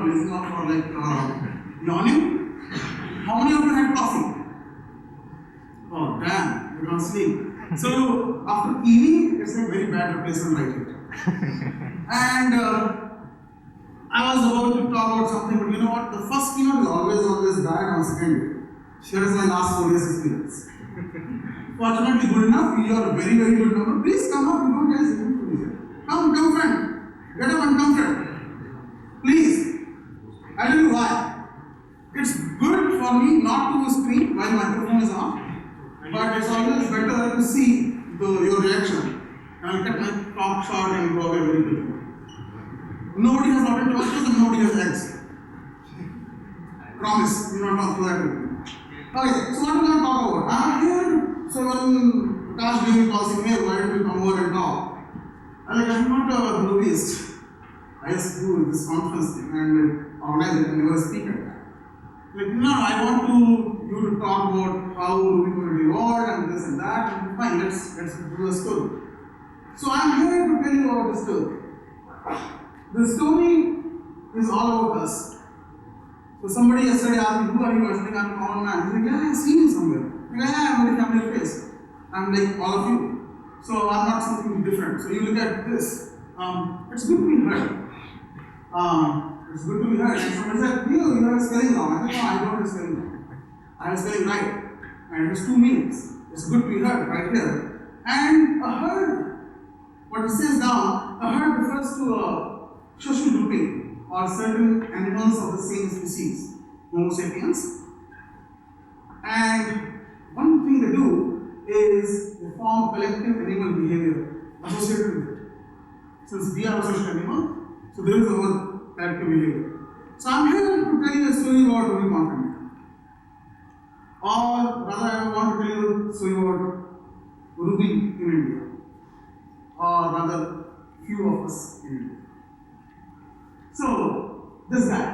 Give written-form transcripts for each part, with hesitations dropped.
blazing off or like yawning? How many of you had coffee? Oh damn, you can't sleep. So after eating, it's a very bad replacement right here. And I was about to talk about something, but you know what? The first keynote is always bad on second day. Here is my last 4 years experience. Fortunately good enough, you are very good number. Please come up, you don't guys come friend. Get up and come friend. Please. I tell you why. It's good for me not to scream while my microphone is on, but it's always better to see your reaction. And I'll cut my talk short and go away very quickly. Nobody has rotten tomatoes and nobody has eggs. Promise, we don't talk about that. Okay, so what are we going to talk about? I'm here, so when Kash gave me calls, hey, why don't you come over and talk? I'm not a lobbyist. I just do this conference thing and organize it and never speak at that. I want you to talk about how we can reward and this and that, and fine, let's do a story. So I'm here to tell you about the story. The story is all about us. So somebody yesterday asked me, who are you? I said, I'm a common man. He's like, yeah, I've seen you somewhere. I'm like, yeah, I'm very familiar face. I'm like all of you. So I'm not something different. So you look at this. It's good to be heard. It's good to be heard. And somebody said, you have spelling wrong. I said, no, I don't have spelling wrong. I have spelling right. And it has two meanings. It's good to be heard right here. And a herd, what it says down, a herd refers to a social grouping or certain animals of the same species, Homo sapiens. And one thing they do is they form collective animal behavior associated with it. Since we are a social animal, so there is our collective behavior. So I'm here to tell you a story about Ruby content. Or rather, I want to tell you a story about Ruby in India. Or rather, few of us in India. So, this guy.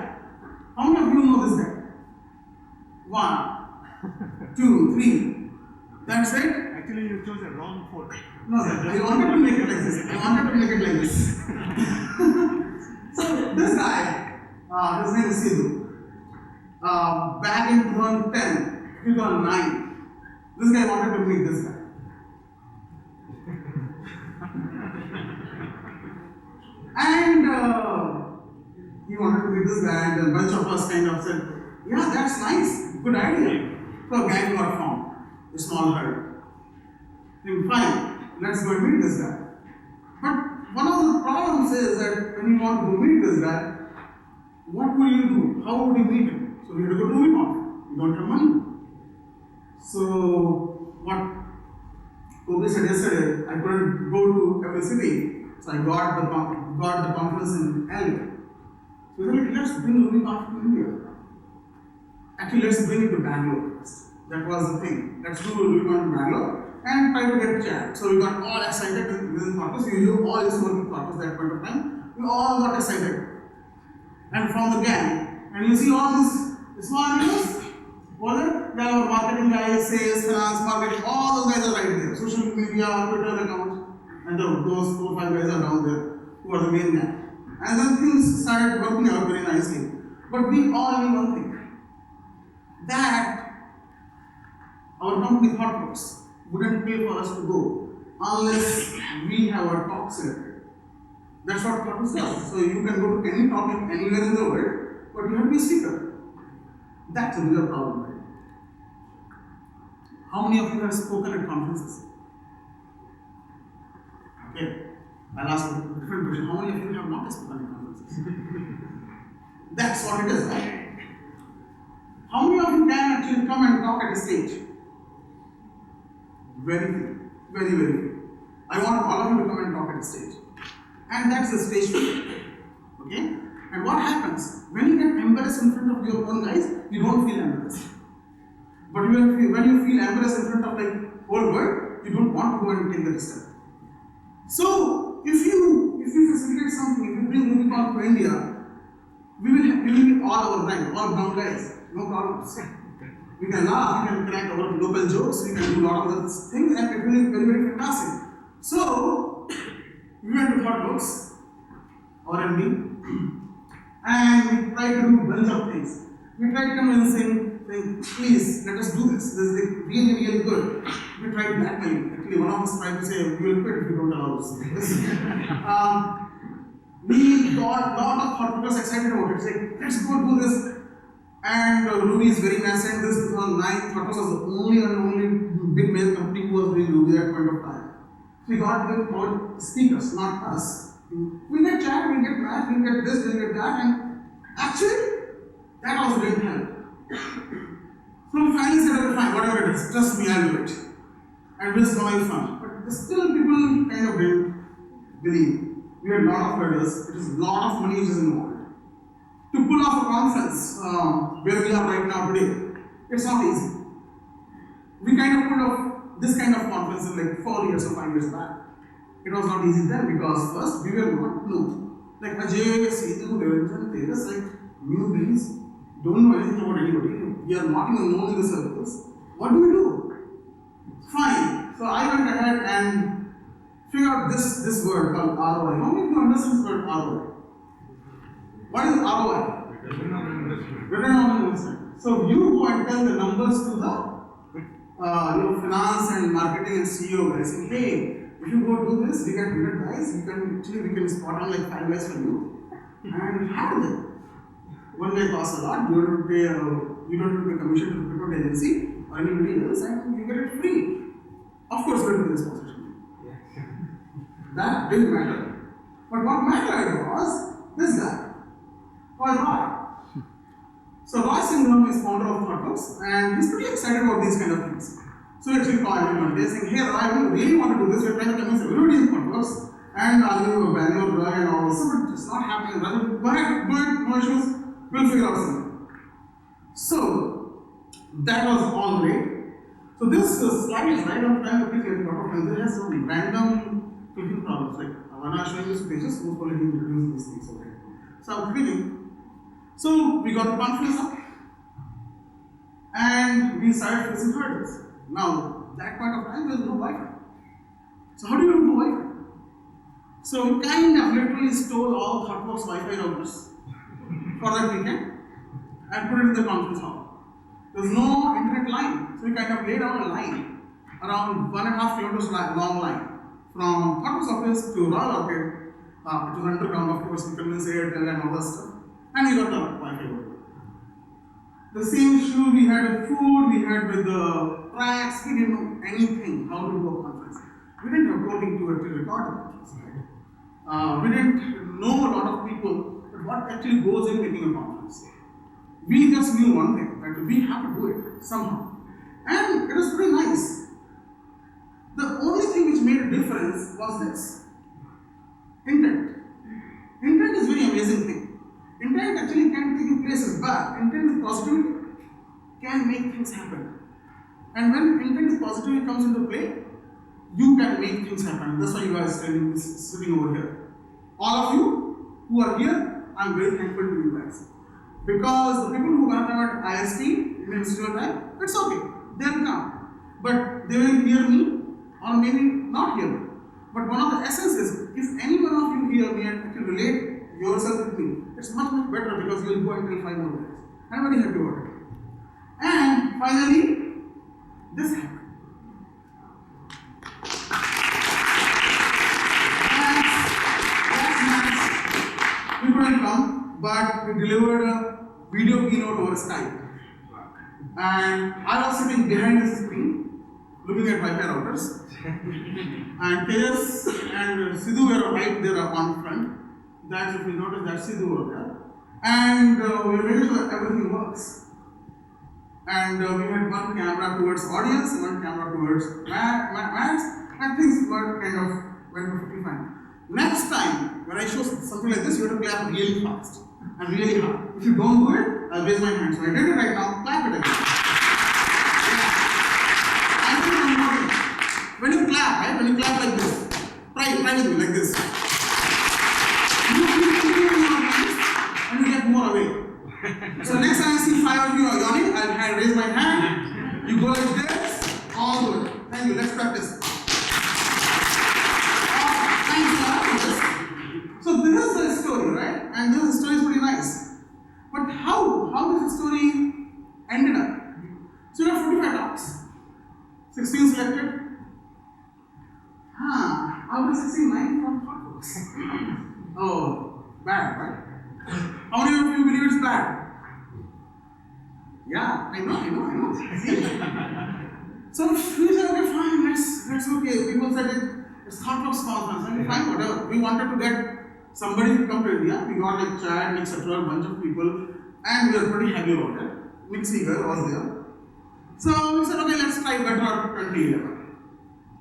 How many of you know this guy? 1, 2, 3. That's it? Actually, you chose a wrong photo. No, sir. I wanted to make it like this. So, this guy, his name is Sidhu. Back in 2010, 2009, this guy wanted to meet this guy. And he wanted to meet this guy, and a bunch of us kind of said, yeah, that's nice, good idea. So a gang got formed, a small herd. Then fine, let's go and meet this guy. But one of the problems is that when you want to go meet this guy, what will you do? How would you meet him? So we have to go to Ruby. You don't have money. So what Kobe said yesterday, I couldn't go to every city. So I got the conference in LA. So we said, let's bring Ruby conference to India. Actually, let's bring it to Bangalore first. That was the thing. Let's do Ruby conference in Bangalore and try to get chat. So we got all excited within Thoughtless. You all used to work with Thoughtless at that point of time. We all got excited. And from the gang, and you see all these small animals. There are marketing guys, sales, finance, marketing, all those guys are right there. Social media, Twitter accounts. And those 4 or 5 guys are down there who are the main guy. And then things started working out very nicely. But we all knew one thing, that our company Thoughtworks wouldn't pay for us to go unless we have our talk selected. That's what Thoughtworks does. So you can go to any topic anywhere in the world, but you have to be a speaker. That's a bigger problem, right? How many of you have spoken at conferences? Okay, I'll ask a different question. How many of you have not spoken at conferences? That's what it is, right? How many of you can actually come and talk at a stage? Very few. Very few. I want all of you to come and talk at a stage. And that's the stage fear. Okay? And what happens? When you get embarrassed in front of your own guys, you don't feel embarrassed. But when you feel embarrassed in front of like whole world, you don't want to go and take the step. So if you facilitate something, if you bring Rubicon to India, we will be all our right, all brown guys, no problems. We can laugh, we can crack our local jokes, we can do a lot of other things, and it will be very fantastic. So we went to Thoughtworks, R&D, And we tried to do a bunch of things. We tried convincing, saying, please, let us do this. This is like really, really good. We tried blackmailing. Actually, one of us tried to say, we will quit if you don't allow us to do this. We got a lot of thought leaders excited about it. It's like, let's go do this. And Ruby is very nascent. This 2009, Thought was the only big mail company who was doing Ruby at that point of time. So we got them called speakers, not us. We get chat, we get math, we get this, we get that, and actually, that also didn't help. So we finally said, okay, fine, whatever it is, trust me, I'll do it. And we'll survive fun. But still, people kind of didn't believe. We had a lot of hurdles, it is a lot of money which is involved. To pull off a conference where we are right now today, it's not easy. We kind of pulled off this kind of conference in like 4 years or 5 years back. It was not easy then because first we were not known. Like Ajey, Sidhu, they were just like newbies, don't know anything about anybody. We are not even known in the circles. What do we do? Fine. So I went ahead and figured out this word called ROI. How many of you understand this word ROI? What is ROI? Return on investment. So you go and tell the numbers to the your finance and marketing and CEO guys, saying, hey, if you go do this, we get 100 guys, we can spot on like 5 guys for you, and we have them. One guy costs a lot, you don't have to pay commission to the recruitment agency or anybody else, and you get it free. Of course, we do this sponsorship. That didn't matter. But what mattered was this guy called Roy. So Roy Syndrome is founder of ThoughtWorks, and he's pretty excited about these kind of things. So we actually called him one day saying, hey Roy, we really want to do this, we're trying to convince everybody in ThoughtWorks, and are you Bangalore Roy and all this, but it's not happening. Go ahead, no issues, we'll figure out something. So that was all great. So this slide is right on time to click a lot of times. It has some random clicking problems, like when I show you these pages, most probably will introduce these things over here. So I'm clicking. So we got the conference up and we started facing hurdles. Now, that point of time, there is no Wi-Fi. So how do you do Wi-Fi? So we kind of literally stole all ThoughtWorks Wi-Fi routers for that weekend and put it in the conference hall. There's no internet line. So we kind of laid down a line, around 1.5 kilometers long line, from ThoughtWorks office to Royal Orchid. It was underground, of course, we convinced Airtel and all that stuff. And we got the Wi-Fi over. The same issue we had with food, we had with the tracks, we didn't know anything how to do a conference. We didn't have coding to actually record a conference, right? We didn't know a lot of people, but what actually goes in making a conference. We just knew one thing, that we have to do it somehow. And it was pretty nice. The only thing which made a difference was this. Intent. Intent is a very amazing thing. Intent actually can take you places back. Intent with positivity can make things happen. And when intent with positivity comes into play, you can make things happen. That's why you guys are sitting over here. All of you who are here, I'm very thankful to you guys. Because the people who are come at IST, Indian Institute of Time, it's okay. They'll come. But they will hear me, or maybe not hear me. But one of the essences, if any one of you hear me and can relate yourself with me, it's much better because you'll go and tell 5 more guys. I'm very happy about it. And finally, this happened. That's nice. We couldn't come, but we delivered a video keynote over Skype. And I was sitting behind the screen, looking at Wi-Fi routers. And Tejas and Sidhu were right there on front. That's if you notice that Sidhu over there. And we were making sure that everything works. And we had one camera towards audience, one camera towards Max, and things were kind of went perfectly fine. Next time, when I show something like this, you have to clap really fast and really hard. If you don't do it, I'll raise my hand. So I did it right now, clap it again. When you clap, right? When you clap like this, try with me like this. You keep in your hands and you get more away. So next time I see 5 of you are yawning, I'll raise my hand. You go like this, all good. Thank you. Let's practice. Thanks a lot for this. So this is the story. good, right? And this story is pretty nice. But how this story ended up? So you have 45 talks, 16 selected. Out of 69 from thought books. Oh, bad, right? How many of you believe it's bad? Yeah, I know. So we said, okay, fine, let's okay. People said it's thought books conference, and fine, whatever. We wanted to get somebody to come to India. We got like Chad, etc., a bunch of people, and we were pretty happy about it. Nick Seeger was there. So we said, okay, let's try better 2011.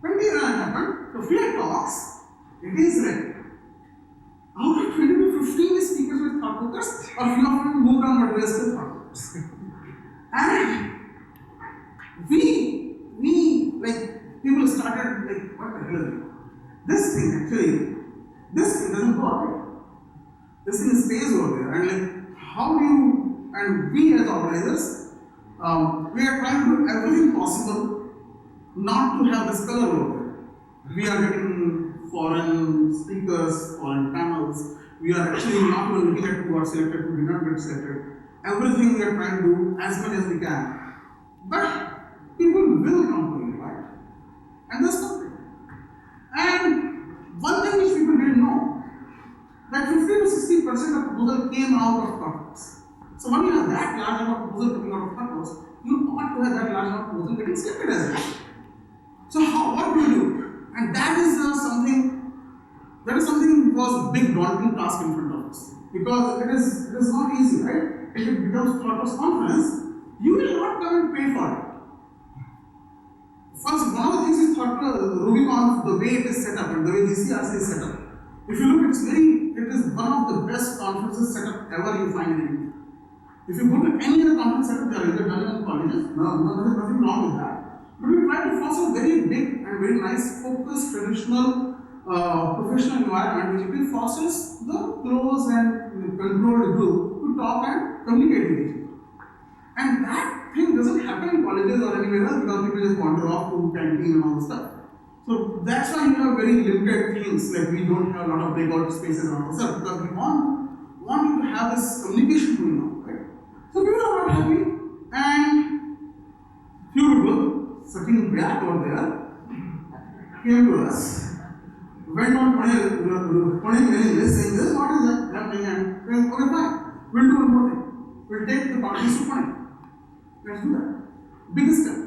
2011 happened. So 58 talks, it is like out of 20 to 15 speakers with thought bookers, a few of them moved on, but we are still thought bookers. And we like people started like, what the hell is it? This thing doesn't go away. This thing stays over there, and like how do you, and we as organizers, we are trying to do everything possible not to have this color over there. We are getting foreign speakers, foreign panels. We are actually not even looking at who are selected, who did not get selected. Everything we are trying to do as much as we can. But people will complain, right? And that's something. And one thing which people didn't know, that 50 to 60% of proposal came out of topics. So when you have that large amount of proposal coming out of topics, you ought to have that large amount of proposal getting selected as well. So what do you do? And that is something was a big daunting task in front of us, because it is not easy, right? If it becomes Thought conference, you will not come and pay for it. First, one of the things is RubyConf, the way it is set up and the way GCRC is set up. If you look, it is one of the best conferences set up ever you find in India. If you go to any other conference setup, they are either done in colleges. No, there is nothing wrong with that. But we try to foster a very big and very nice, focused, traditional, professional environment which really fosters the close and controlled group to talk and communicate with each other. And that thing doesn't happen in colleges or anywhere else, because people just wander off to canteen and all this stuff. So that's why you have very limited things, like we don't have a lot of breakout spaces and all this stuff, because we want you to have this communication going on, right? So people are not happy, and few people sitting back over there came to us, went on putting many lists saying this, what is that happening, and saying, okay, fine, we'll do one more thing. We'll take the parties to Pune. Let's do that. Biggest step.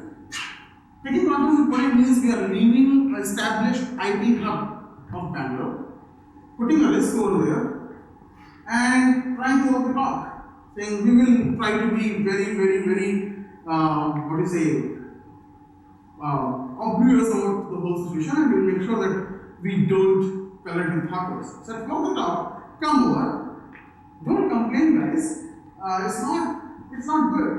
Taking conference in Pune means we are leaving an established IT hub of Bangalore, putting a list over there, and trying to walk the talk, saying we will try to be very, obvious about the whole situation, and we will make sure that we don't color in thoughts. So from the top, come over, don't complain, guys. It's not good.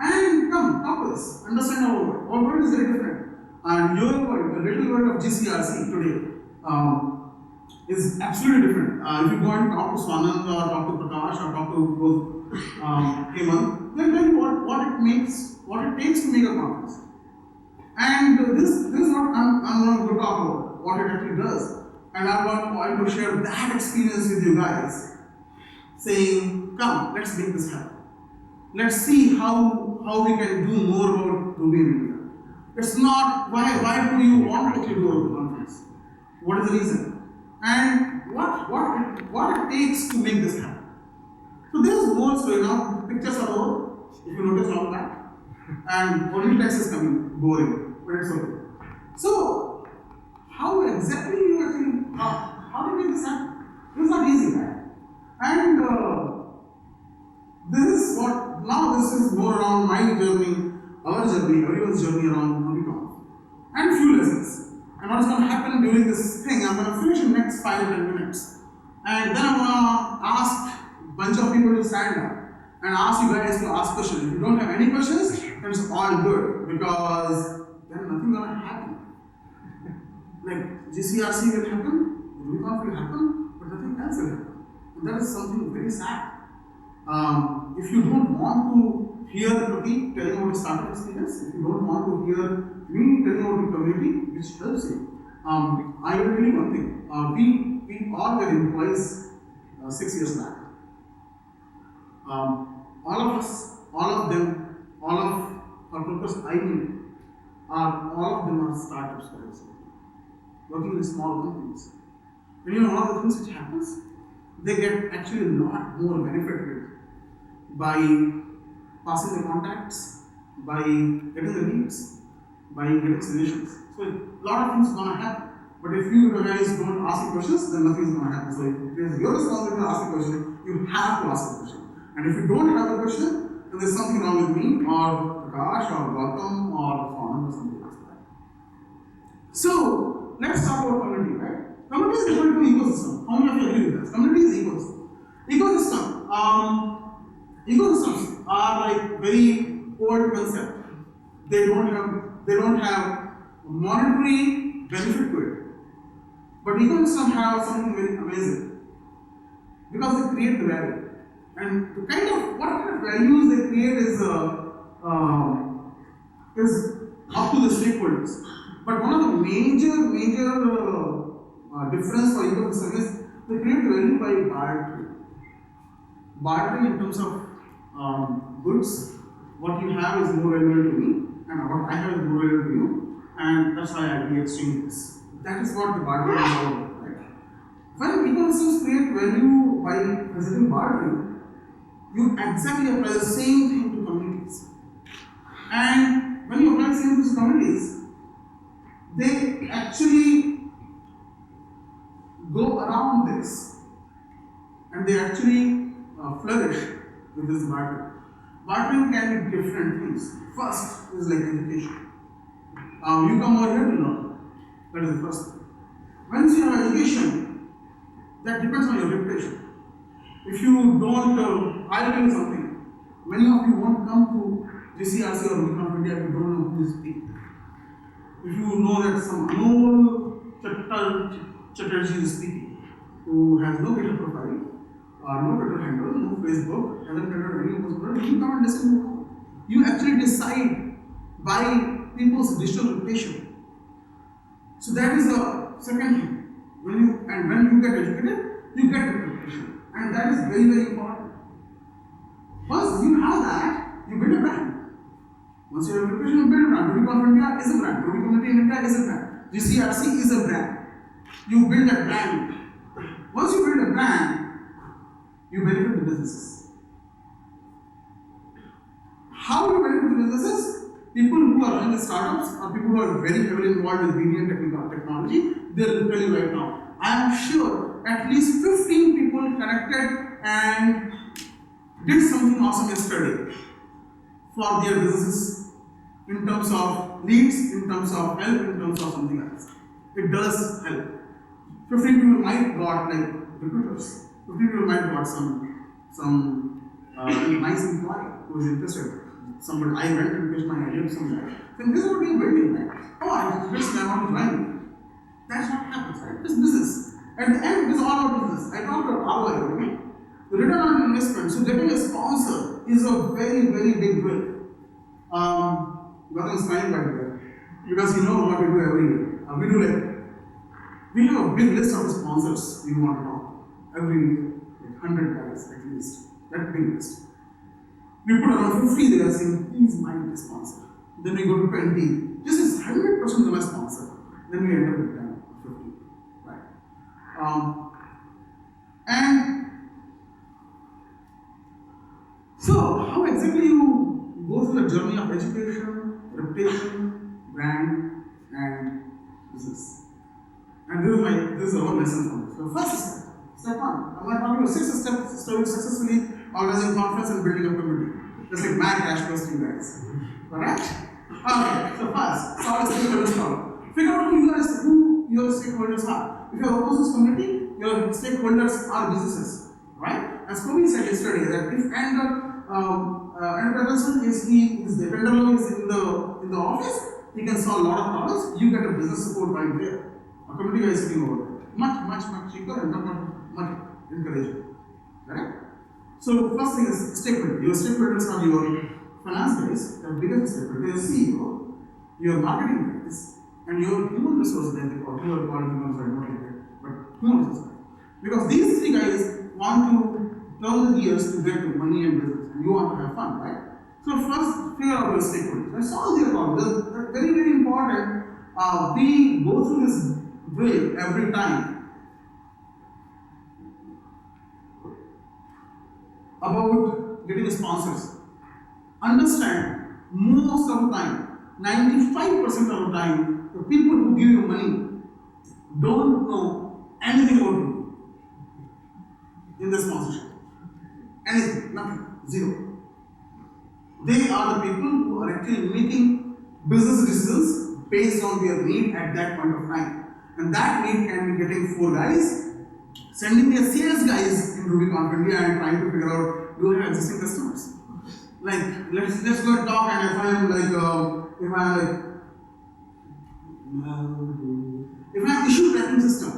And come, talk to us, understand our world. Our world is very different. And your world, the little world of GCRC today, is absolutely different. If you go and talk to Swanand or talk to Prakash or talk to Hemant, they'll tell you what it takes to make a conference. And this is what I'm going to talk about, what it actually does. And I want to share that experience with you guys, saying, come, let's make this happen. Let's see how we can do more about Ruby in India. It's not, why do you want to do a conference? What is the reason? And what it takes to make this happen. So this is more story now, pictures are over, if you notice all that. And only text is coming, Gore, but it's okay. So, how exactly you actually, how do you make this happen? It's not easy, right? And this is more around my journey, our journey, everyone's journey around RubyConf. And few lessons. And what's going to happen during this thing, I'm going to finish in the next 5 or 10 minutes. And then I'm going to ask a bunch of people to stand up and ask you guys to ask questions. If you don't have any questions, then it's all good, because then nothing going to happen. Like GCRC will happen, RubyConf will happen, but nothing else will happen. And that is something very sad. If you don't want to hear Pratik telling about his startup experience, if you don't want to hear me telling about the community, which helps you, I will tell you one thing. We all were employees 6 years back. All of us, all of them, all of our purpose I mean, all of them are startups, guys, working in small companies. And you know, one of the things which happens, they get actually a lot more benefited by passing the contacts, by getting the leads, by getting solutions. So a lot of things are going to happen. But if you guys don't ask the questions, then nothing is going to happen. So if it is your responsibility to ask the question, you have to ask the question. And if you don't have the question, then there's something wrong with me, or Prakash, or Gautam, or Fawn, or something like that. So let's talk about community, right? Community is equal to ecosystem. How many of you agree with this? Community is ecosystem. Ecosystems are like very old concept. They don't have monetary benefit to it. But ecosystems have something very amazing because they create the value. And what kind of values they create is up to the stakeholders. But one of the major difference for ecosystem is they create value by bartering. Bartering in terms of goods. What you have is more valuable to me, and what I have is more valuable to you, and that's why we exchange this. That is what the bartering is all about, right? When ecosystems create value by presenting bartering, you exactly apply the same thing to communities. And when you apply the same thing to communities, they actually go around this and they actually flourish with this bartering. Bartering can be different things. First is like education. You come over here to learn. That is the first thing. Once you have education, that depends on your reputation. If you don't, I'll tell you something. Many of you won't come to GCRC or Meetup of India if you don't know who is speaking. If you know that some Anmol Chatterjee is speaking, who has no Twitter profile, no Twitter handle, no Facebook, hasn't entered any post, you come and listen to him. You actually decide by people's digital reputation. So that is the second thing. When you get educated, you get reputation. And that is very, very important. Once you have that, you build a brand. Once you have a reputation, you build a brand. Ruby of India is a brand. Ruby Community in India is a brand. GCRC is a brand. You build a brand. Once you build a brand, you benefit the businesses. How do you benefit the businesses? People who are running the startups or people who are very heavily involved with media and technology, they will tell you right now. I am sure at least 15 people connected and did something awesome yesterday for their businesses in terms of leads, in terms of help, in terms of something else. It does help. 15 people might got like recruiters. 15 people might got some nice employee who is interested. Somebody, I went and pitched my idea to somebody. Then this is what we are building, right? Oh, I just want to join. That's what happens, right? It's business. At the end, it is all about business. I talked about ROI, right? The return on investment. So getting a sponsor is a very, very big win. Gautam is smiling right there because you know what we do every year. We have a big list of sponsors we want to talk to. Every year, like 100 guys at least. That big list. We put around 50 there saying, please might be sponsor. Then we go to 20. This is 100% of my sponsor. Then we end up with 10 or 50. Right? And so, how exactly you go through the journey of education, reputation, brand, and business? And this is our lesson from this. So, first step 1. I'm going to talk about 6 steps to successfully organizing conference and building a community. Just like mad cash flows to you guys. Alright? Okay, so first, solve the stakeholders problem. Figure out who your stakeholders are. If you are open source community, your stakeholders are businesses. Right? As Kobe said yesterday, that if Andrew Peterson is the vendor is in the office, he can solve a lot of problems. You get a business support right there. A community guy is sitting over there. Much cheaper and much encouraging. Correct? So first thing is stakeholder. Your stakeholders are your finance guys, your biggest stakeholder, your CEO, your marketing guys, and your human resource guys. They call human resource, not like that, but human resource guys. Because these 3 guys want to turn the gears to get the money and business, and you want to have fun, right? So first, figure out your stakeholders. That's all the problem. That's very, very important. We go through this drill every time about getting sponsors. Understand, most of the time, 95% of the time, the people who give you money don't know anything about you in the sponsorship. Anything, nothing, zero. They are the people who are actually making business decisions based on their need at that point of time. And that need can be getting 4 guys, sending their sales guys into Rubicon India and trying to figure out, do I have existing customers? Like, let's go and talk, and if I'm issue tracking system,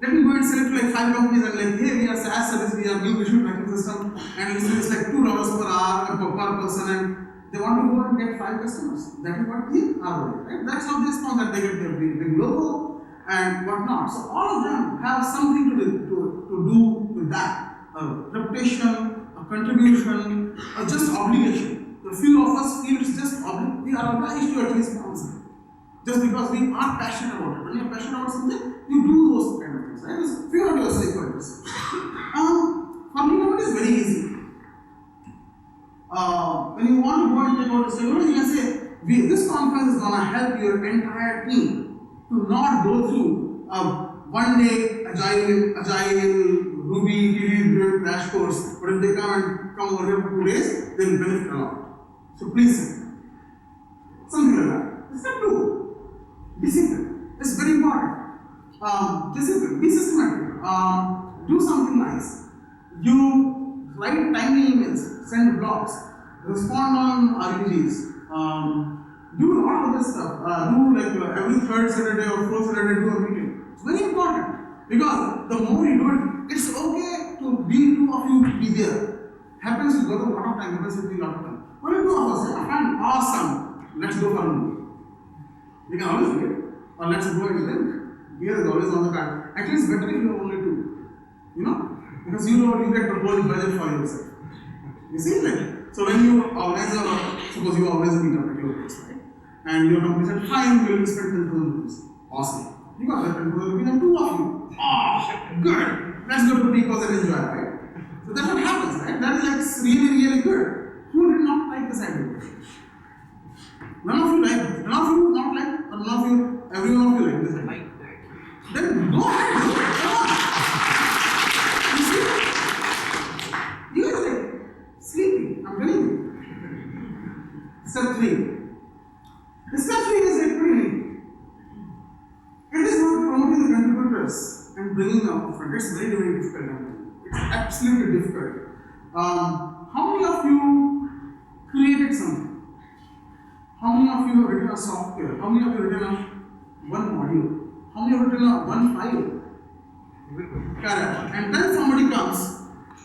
let me go and select like 5 companies and like, hey, we are SaaS service, we are new issue tracking system, and it's like $2 per hour per person, and they want to go and get 5 customers. That is what they are, right? That's how they sponsor. They get their big logo and whatnot. So all of them have something to do with that. A reputation, a contribution, or just obligation. The few of us feel it's just we are obliged to at least sponsor. Just because we are passionate about it. When you are passionate about something, you do those kind of things, right? Just figure out your stakeholders. Funding out is very easy. When you want to go and take out a stakeholder, you can say, this conference is going to help your entire team to not go through one day Ajey, Ruby, TD crash course, but if they come over here for 2 days, they will benefit a lot. So please say something like that. Step 2, discipline. It's very important. Discipline, be systematic. Do something nice. You write tiny emails, send blogs, respond on REGs, do a lot of this stuff. Do like every 3rd Saturday or 4th Saturday, do a meeting. It's very important because the more you do it, it's okay to be 2 of you be there. Happens with God a lot of time, happens with me a lot of time. What do 2 of us say, fine, awesome, let's go for a movie. We can always do it, or let's go and drink. Beer is always on the card. Actually, it's better if you are only 2. You know? Because you know you get the whole budget for yourself. You see, like, so when you organize suppose you organize a meetup at your place, right? And your company said, fine, we will spend 10,000 rupees. Awesome. You got that 10,000 rupees and 2 of you. Oh, good. Let's go to Picos and enjoy, right? So that's what happens, right? That is like really, really good. Who did not like this idea? None of you like it. None of you not like, or none of you, every one of you like this idea. Like that. Then go ahead, do it. Come on. You see? You guys are like sleeping, I'm telling you. Step 3. The step 3 is like pretty neat. It is not promoting the contributors and bringing them up front. It's very, very difficult. It's absolutely difficult. How many of you created something? How many of you have written a software? How many of you have written one module? How many have written one file? Correct. And then somebody comes,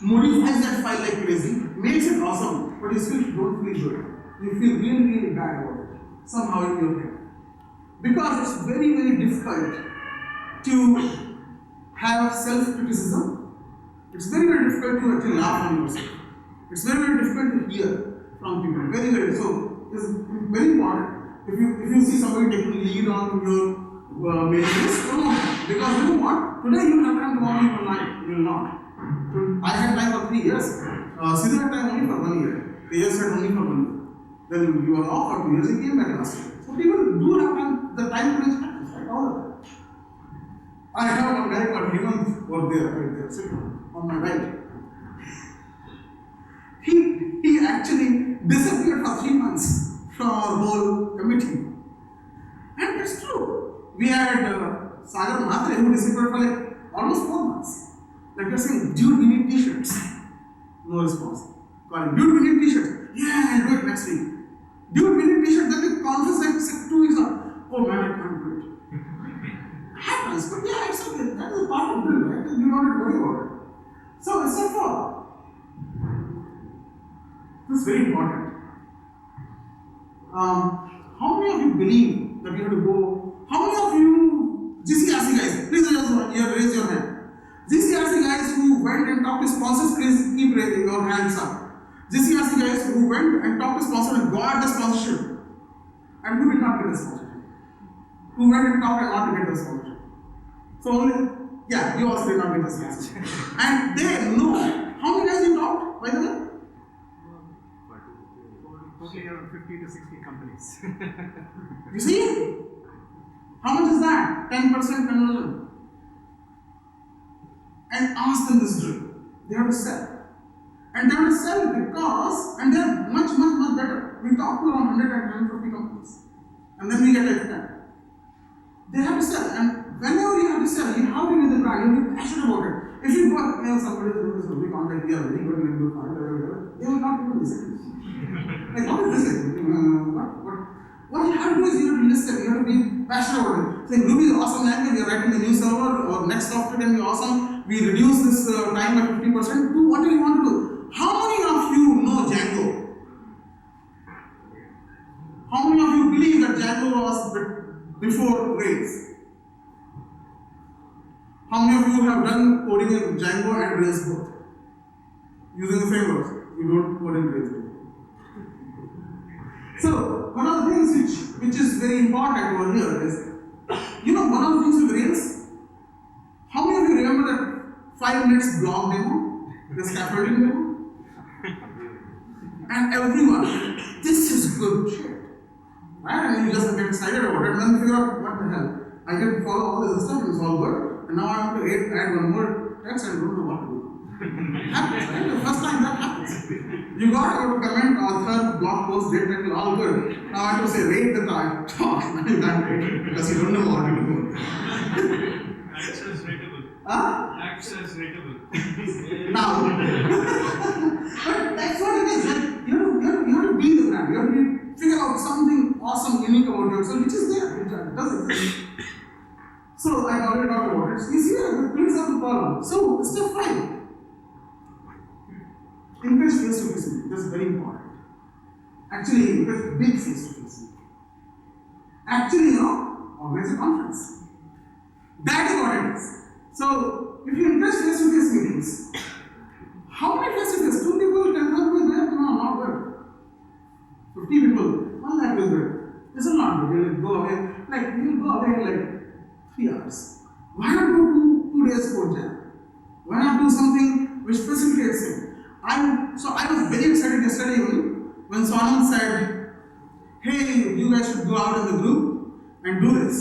modifies that file like crazy, makes it awesome, but you still don't feel good. You feel really, really bad about it. Somehow in your head. Because it's very, very difficult to have self-criticism. It's very, very difficult to actually laugh on yourself. It's very, very difficult to hear from people. Very, very so. It's very important. If you see somebody taking lead on your mailing list, don't know. Because you know what? Today you have time, tomorrow you will not. I had time for 3 years. Siddhu had time only for 1 year. The years had only for 1 year. Then you were off for 2 years, he came back last year. So people do have time, the time to make happens, right? All of that. I have one guy called Hemant over there, right there, sitting on my right. He actually disappeared for 3 months from our whole committee. And it's true. We had Sagar Mhatre who disappeared for like almost 4 months. Like you're saying, dude, we need t-shirts. No response. Calling, dude, we need t-shirts. Yeah, I'll do it next week. Dude, we need t-shirts. Then the conference like 2 weeks on. Oh man, I can't do it. Happens, but yeah, it's okay. That is a part of it, right? You don't have to worry about it. So, it's not for. This is very important. How many of you believe that you have to go? How many of you GCRC guys? Please raise your hand. GCRC guys who went and talked to sponsors, please keep raising your hands up. GCRC guys who went and talked to sponsors and got the sponsorship, and who did not get the sponsorship? Who went and talked and not to get the sponsorship? So only, yeah, you also did not get the sponsorship. And they know. How many guys you talked, by the way? Totally around 50 to 60 companies. You see? How much is that? 10% conversion. And ask them this drill. They have to sell. And they have to sell because, and they are much better. We talk to around 100 and 150 companies. And then we get like that. They have to sell. And whenever you have to sell, you have to be the brand, you have to be passionate about it. If you go, somebody through this movie contact, we are very good in good contact, they will not even listen. Like, what is this? What you have to do is you have to listen, you have to be passionate about it. Say, Ruby is awesome language, we are writing a new server, or next software can be awesome, we reduce this time by 50%, do whatever you want to do. How many of you know Django? How many of you believe that Django was before Rails? How many of you have done coding in Django and Rails both? Using the frameworks, you don't code in Rails. So, one of the things which is very important over here is, one of the things with Rails, how many of you remember that 5 minutes blog demo, the scaffolding demo? And everyone, this is good shit. Right? And you just get excited about it and then figure out what the hell. I can follow all this stuff and it's all good. And now I have to add one more text and I don't know what to do. It happens, right? The first time that happens. You got to go to comment, author, blog post, date title, all good. Now I have to say, rate the talk. Now you can't rate it because you don't know what to do. Access rateable. Huh? Access rateable. Now, but that's what it is. Like, you have to be the brand. You have to figure out something awesome, unique about yourself, which is there. It does exist. So I already talked about it. You see, the things are the problem. So step 5. Encourage face-to-face meeting. That's very important. Actually, encourage big face-to-face meeting. Actually, organize a conference. That is what it is. So, if you encourage face-to-face meetings, how many face-to-face? 2 people, 10 people there? No, not good. 50 people, 1 lakh is good. This is not good. You'll go away. You'll go away in 3 hours. Why not do 2 days code jam? Why not do something which facilitates it? So I was very excited yesterday evening when Sonam said, hey, you guys should go out in the group and do this.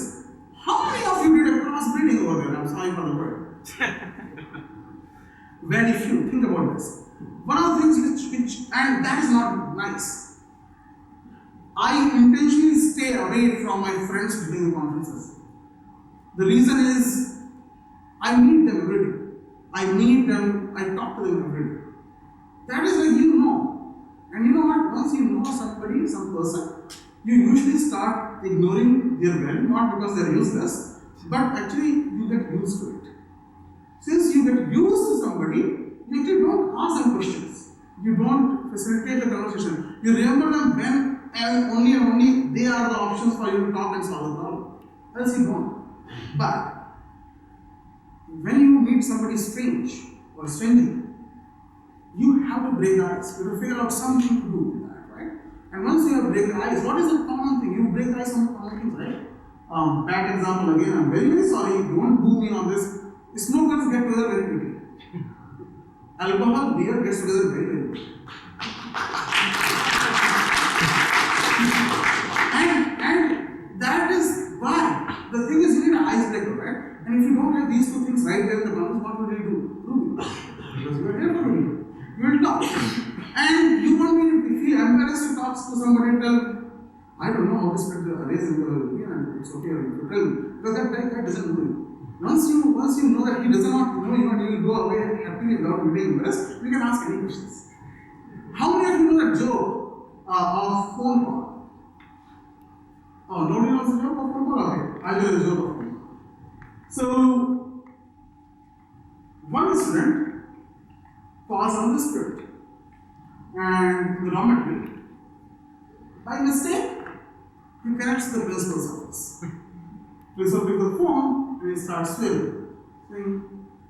How many of you did a cross-breeding over there? I'm sorry for the word. Very few. Think about this. One of the things which and that is not nice. I intentionally stay away from my friends during the conferences. The reason is, I meet them every day. I meet them, I talk to them every day. That is when you know. And you know what? Once you know somebody, some person, you usually start ignoring their value, not because they are useless, but actually you get used to it. Since you get used to somebody, you actually don't ask them questions. You don't facilitate the conversation. You remember them when and only they are the options for you to talk and solve the problem. Else you don't. But when you meet somebody strange or stranger, you have to break the ice. You have to figure out something to do with that, right? And once you have break the ice, what is the common thing? You break the ice on the common things, right? Bad example again. I'm very, very sorry. Don't boo me on this. Smokers get together very quickly. Alcohol, beer gets together very, very quickly. and that is why. The thing is, you need an icebreaker, right? And if you don't have these 2 things right there in the conference, what will you do? Ruby. Because you are here for me. You will talk. And you won't be feel embarrassed to talk to somebody and tell, I don't know how to split the arrays in the and it's okay, you tell me. Because that guy doesn't know you. Once you know that he does not know you and you will go away happily without being embarrassed, you can ask any questions. How many of you know that joke of phone call? Oh, nobody knows the joke of phone call? Okay, I'll tell you the joke of phone call. So, one student calls on the script and the dormitory. By mistake, he connects to the principal's office. Principal picks the phone and he starts saying,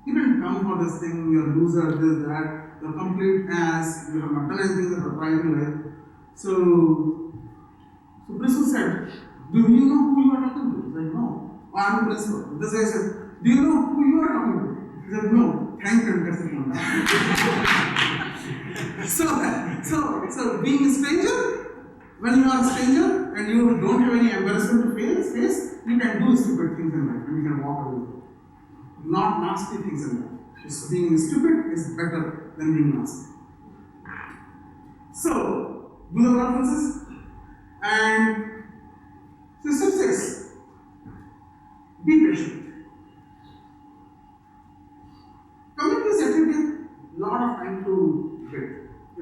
You didn't come for this thing, you're a loser, this, that, you're complete ass, you have not done anything that you're trying in life. So principal said, do you know who you are talking to? He said, no. Oh, I'm the principal. This guy said, do you know who you are talking to? He said, no. Thank you, that's the so being a stranger, when you are a stranger and you don't have any embarrassment to face, you can do stupid things in life and you can walk away. Not nasty things in life. Just being stupid is better than being nasty. So, do the conferences and system 6. Be patient. Communities actually take a lot of time to get. We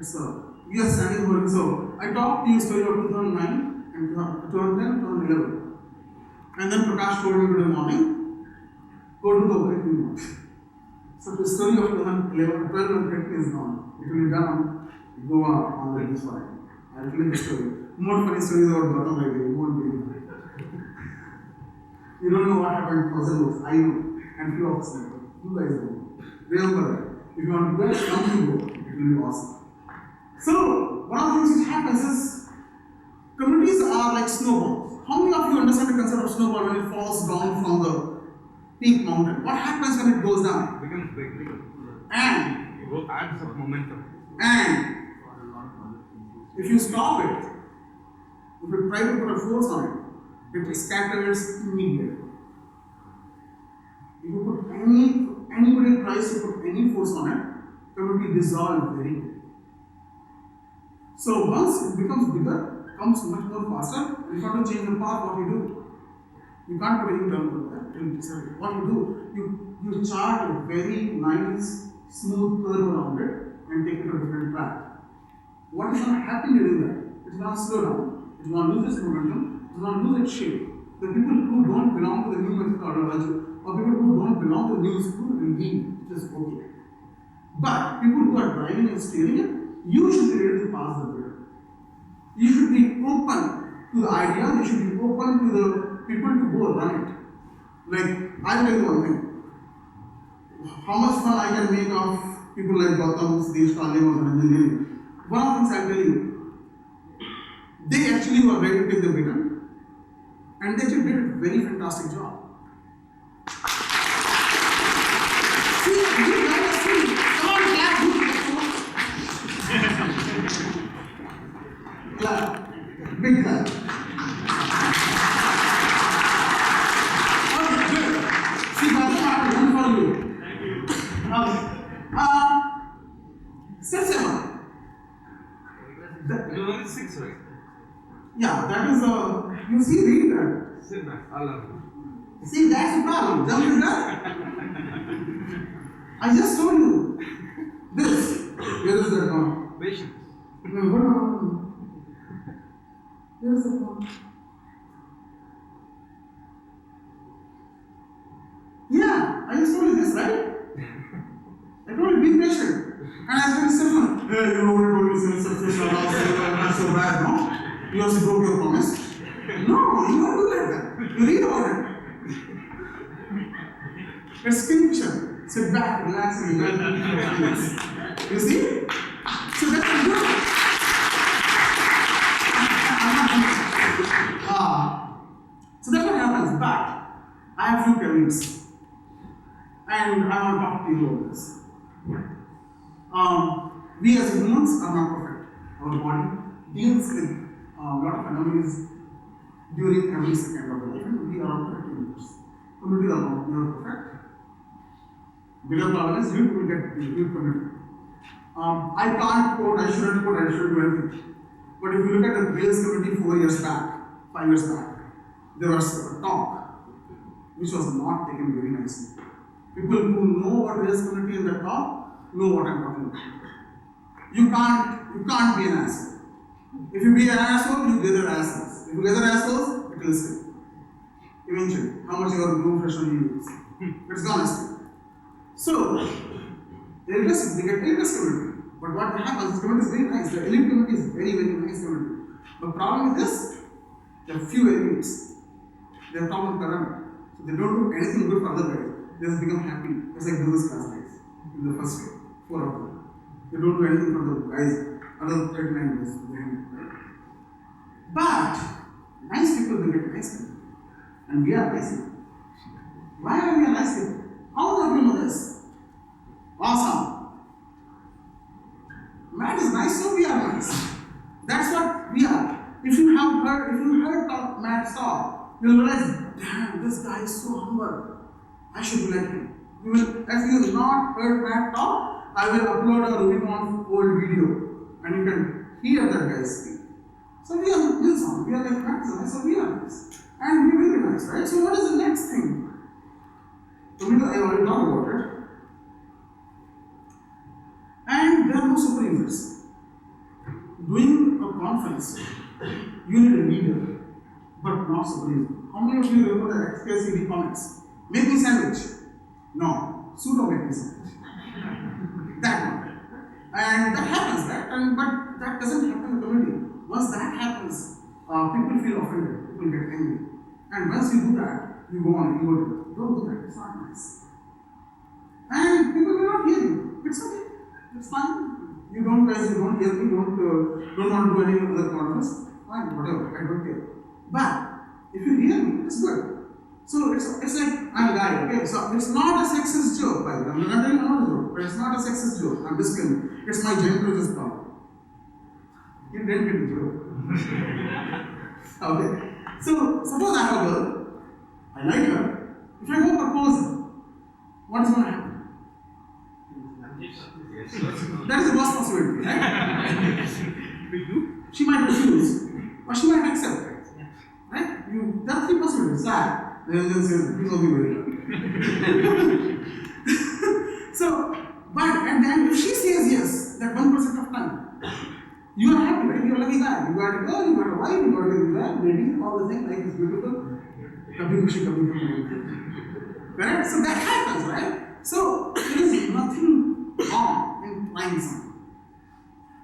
are standing here. So I talked to you story of 2009 and 2010, 2011. And then Prakash told me today morning, go to the opening note. So the story of 2011, 12 and 13 is gone. It will be done on Goa on the beach side. I'll tell you the story. More funny stories about Gautam like you won't believe it. You don't know what happened in 2000 books. I know. And few of us know. You guys know. Remember that. If you want to go, come to go. It will be awesome. So, one of the things which happens is communities are like snowballs. How many of you understand the concept of snowball when it falls down from the peak mountain? What happens when it goes down? It becomes big. And It adds up momentum. And if you stop it, if you try to put a force on it, it scatters immediately. If you put anybody tries to put any force on it, it will be dissolved very quickly. So once it becomes bigger, it comes much more faster, and if you want to change the path, what you do? You can't put any turn over there. What you do, you chart a very nice, smooth curve around it and take it to a different track. What is going to happen during that? It's going to slow down. It's going to lose its momentum. It's going to lose its shape. The people who don't belong to the new methodology or people who don't belong to the new school will leave, which is okay. But people who are driving and steering it, you should be ready to pass the bridge. You should be open to the idea. You should be open to the people to go run it. Like, I'll tell you one thing. How much fun I can make of people like Gautam, Sadish, Kalim, and engineering. One of the things I'll tell you, they actually were ready to take the baton, and they actually did a very fantastic job. See, you guys see, come on, clap, clap, big clap. Okay, good. See, Gautam, I have one for you. Okay. Step 7. You're only 6, right? Yeah, that is you see, read that. Sit back. I'll love you. See, that's the problem. Jump in that. I just told you. This. Where is that one? Patience. No. Where is that one? Yeah, I just told you this, right? I told you, be patient. And I told you, Stefan, hey, you already told me since successful not so bad, no? You also broke your promise. No, you don't do like that. You read about it. It's kingfisher. Sit back, relax, and enjoy the You see? So that's good. So that's what happens. But I have few caveats. And I want to talk to you about this. We as humans are not perfect. Our body deals with a lot of anomalies during every second of the life, and we are not perfect humans. Communities are not perfect. Bigger problem is you will get you community. I can't quote, I shouldn't quote, I shouldn't do anything. But if you look at the Wales community 4 years back, 5 years back, there was a talk which was not taken very nicely. People who know what Wales community in that talk know what I'm talking about. You can't be an asshole. If you be an asshole, you gather assholes. If you gather assholes, it will stay. Eventually, how much your room freshener you use. It's gonna stay. So, they get elitist community. But what happens, this community is very nice. The elite community is very, very nice community. The problem with this, there are few elites. They are top of the pyramid. So they don't do anything good for other guys. They just become happy. It's like business class guys in the first year, 4 of them. They don't do anything for the guys, another 39 years behind. Right? But nice people will get nice people. And we are nice people. Why are we nice people? How do you know this? Awesome. Matt is nice, so we are nice. That's what we are. If you heard Matt talk, you'll realize, damn, this guy is so humble. I should be like him. If you have not heard Matt talk, I will upload a Rubicon old video and you can hear that guy speak. So we are like Matt, so we are nice. And we will be nice, right? So what is the next thing? I already talked about it. And there are no super users. Doing a conference, you need a leader, but not super user. How many of you remember the XKCD comments? Make me sandwich. No, pseudo make me sandwich. That one. And that happens, right? But that doesn't happen in the community. Once that happens, people feel offended, people get angry. And once you do that, you go on, you go to, don't do that, it's not nice. And people will not hear you. It's okay, it's fine. You don't hear me, don't want to do any other conference. Fine, whatever, I don't care. But if you hear me, it's good. So it's like I'm a guy, okay? So it's not a sexist joke, by the way. I'm not telling you another joke, but it's not a sexist joke. I'm disclaiming. It's my gender just problem. You didn't get the joke. Okay. So suppose I have a girl, I like her. If I go propose her, what is going to happen? That is the worst possibility, right? She might refuse, or she might accept, right? There are 3 possibilities. That then says, please don't be worried. So, and then if she says yes, that 1% of time, you are happy, right? You are lucky guy. You got a girl, you got a wife, you got a baby, all the things, life is beautiful. Kabhi khushi, kabhi gham. Correct? So that happens, right? So there is nothing wrong in trying something.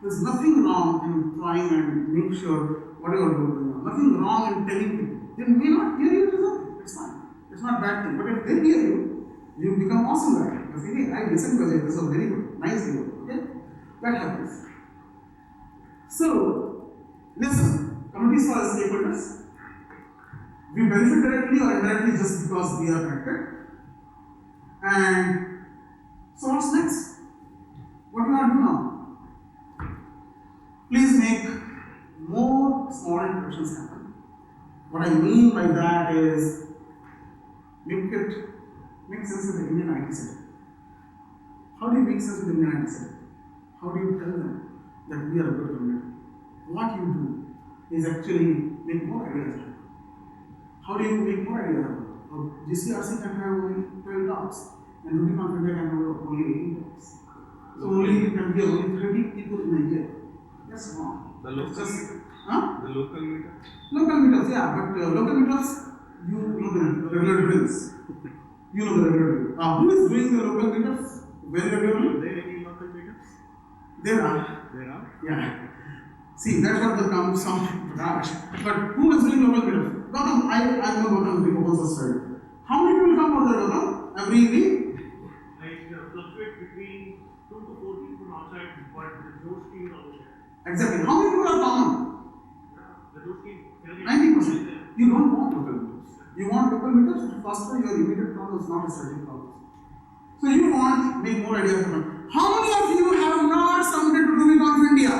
There's nothing wrong in trying and make sure whatever you do. Nothing wrong in telling people. They may not hear you, it's fine. It's not a bad thing. But if they hear you, you become awesome guy. You say, hey, I listened to Ajey, this was very good, nice video. Okay? That happens. So, listen, communities for stakeholders. We benefit directly or indirectly just because we are connected. And so what's next? What do you want to do now? Please make more small interactions happen. What I mean by that is make sense of the Indian IT sector. How do you make sense of the Indian IT sector? How do you tell them that we are a good community? What you do is actually make more ideas happen. How do you make more ideas happen? GCRC can have only 12 talks, and Rubicon India can have only 18 talks. So only you can hear only 30 people in a year. That's wrong. The local meetups? Huh? The local meetups? Local meetups, yeah, but local meetups, you know the regular drills. You know the regular drills. Who is doing the local meetups very regularly? Are there any local meetups? There are. There are? Yeah. See, that's what there comes from Raj. But who is doing local meetups? Gautam, I know Gautam is the proposal side. How many people come out there, Gautam? Every week? Like fluctuate between 2 to 4 people outside, but the those teams are there. Exactly. How many people are common? The those teams 90%. You don't want local meetups. You want local meetups to foster your immediate problems, not a strategic problems. So you want to make more ideas happen. How many of you have not submitted to Rubicon India?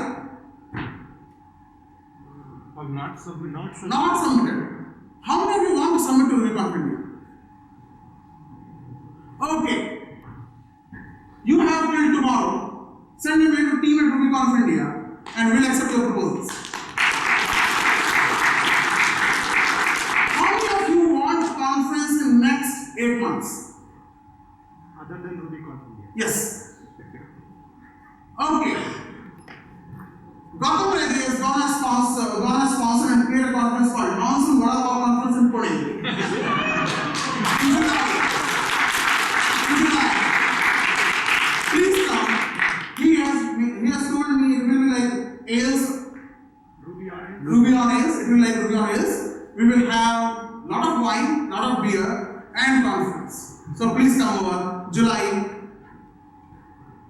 Have not submitted. Not submitted. How many of you want to submit to Rubicon India? Okay. You have till tomorrow. Send your mail to team@Rubicon India and we'll accept your proposals. How many of you want conference in next 8 months? Other than Rubicon India? Yes. Okay. Gautam Reddy is gonna sponsor and create a conference called Monsoon Vada Pav Conference in Pune. Please come. He has told me it will be like ales. Ruby on ales. It will be like Ruby on ales. We will have lot of wine, lot of beer, and conference. So please come over, July,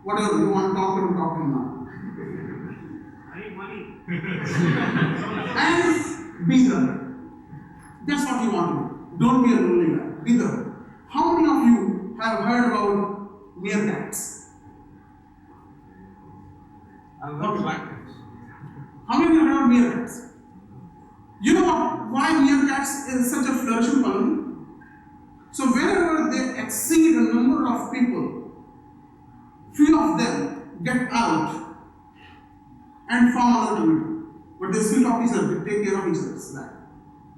whatever you want to talk to him now. I need money. And be there. That's what you want to do. Don't be a lonely guy. Be there. How many of you have heard about meerkats? I've heard blackness. How many of you have heard of meerkats? You know what? Why meerkats is such a flourishing colony? So wherever they exceed a number of people, few of them get out and form another community. But they still talk each other, they take care of each other.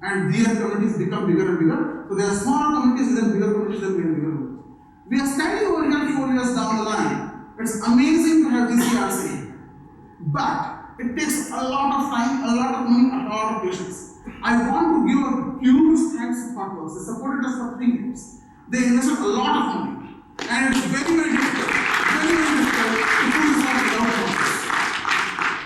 And their communities become bigger and bigger. So there are smaller communities, then bigger communities, then bigger communities. We are standing over here 4 years down the line. It's amazing to have GCRC. But it takes a lot of time, a lot of money, a lot of patience. I want to give a huge thanks to Thoughtworks. They supported us for 3 years. They invested a lot of money. And it's very, very difficult to put this all together.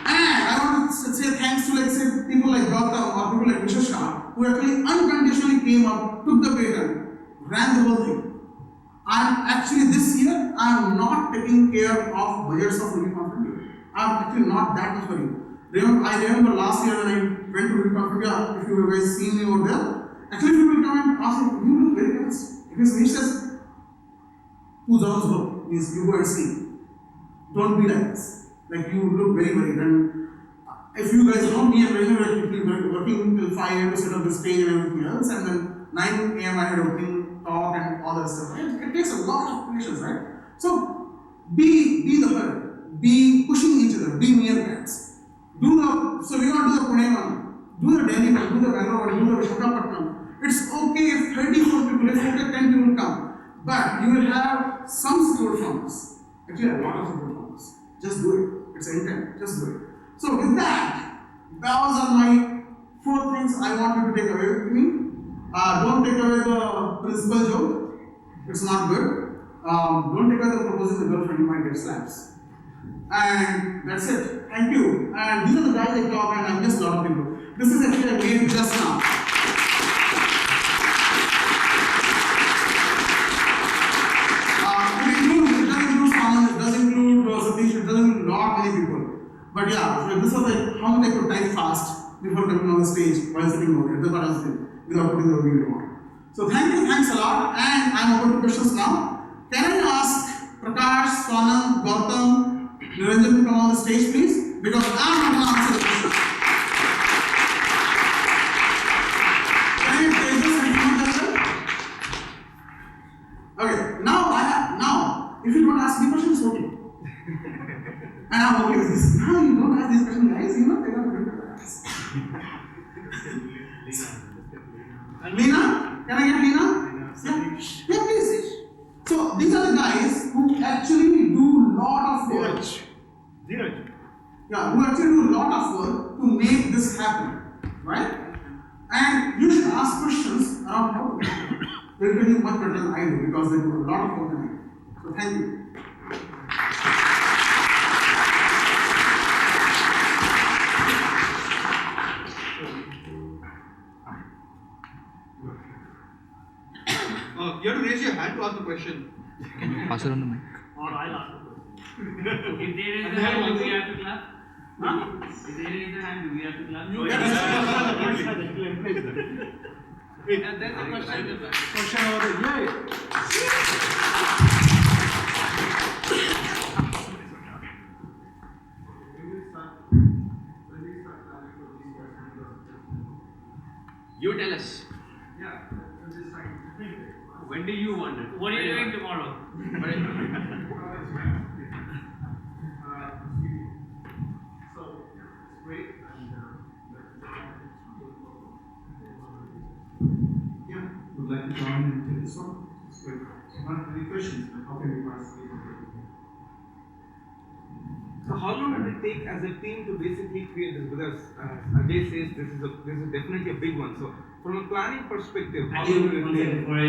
And I want to say thanks to say people like Gautam or people like Vishashka who actually unconditionally came up, took the patent, ran the whole thing. I'm actually this year I'm not taking care of budgets of Ruby Config. I'm actually not that much worried. I remember last year when I went to Ruby Config, if you guys seen me over there, actually people come and ask me, you look very nice. Because Nish says, who's also go? Means you go and see. Don't be like this. Like you look very worried. And if you guys know me, I'm regularly working till 5 a.m. to set up the stage and everything else, and then 9 a.m. I had opening talk and all that stuff. It takes a lot of patience, right? So be the herd, be pushing each other, be meerkats. So we want to do the Pune one, do the Delhi one, do the Bangalore one, do the Visakhapatnam. It's okay if 34 people, it's okay if 10 people come, but you will have some support from us. Actually, a lot of support from us. Just do it. It's intent. Just do it. So with that, those are my 4 things I want you to take away with me. Don't take away the principal joke. It's not good. Don't take away the proposing the girlfriend. You might get slaps. And that's it. Thank you. And these are the guys I talk, and I'm just a lot of people. This is actually I made just now. It does include Saman, it does include Satish, it does include a lot many people. But yeah, so this was like how much I could type fast before coming on the stage while sitting over here. That's what I was doing without putting the video on. So thanks a lot, and I'm open to questions now. Can I ask Prakash, Swanam, Gautam, Niranjan to come on the stage, please? Because I'm not going to answer the question. Can you take this and come together? Okay, now, if you don't ask me questions, it's okay. And I'm okay with this. Now you don't ask these questions, guys. You know, they're not good for us. Lena? Can I get Lena? Yeah, please. So these are the guys who actually do a lot of work. Dheeraj. Yeah, who actually do a lot of work to make this happen, right? And you should ask questions around how to do it. They'll tell you much better than I do because they do a lot of work than I do. So thank you. You have to raise your hand to ask the question. Pass it on the mic. Or I'll ask the question. If there is a hand, do we have to clap? Huh? If there is a hand, do we have to clap? And then the question over there. You tell us. Yeah, this time. When do you want it? What are you doing tomorrow? So it's great, and Yeah, would like to join into this one? It's great. Not any questions, but how can we participate? So how long did it take as a team to basically create this? Because Ajey says this is definitely a big one. So from a planning perspective, how Actually, long did one it second, take? before I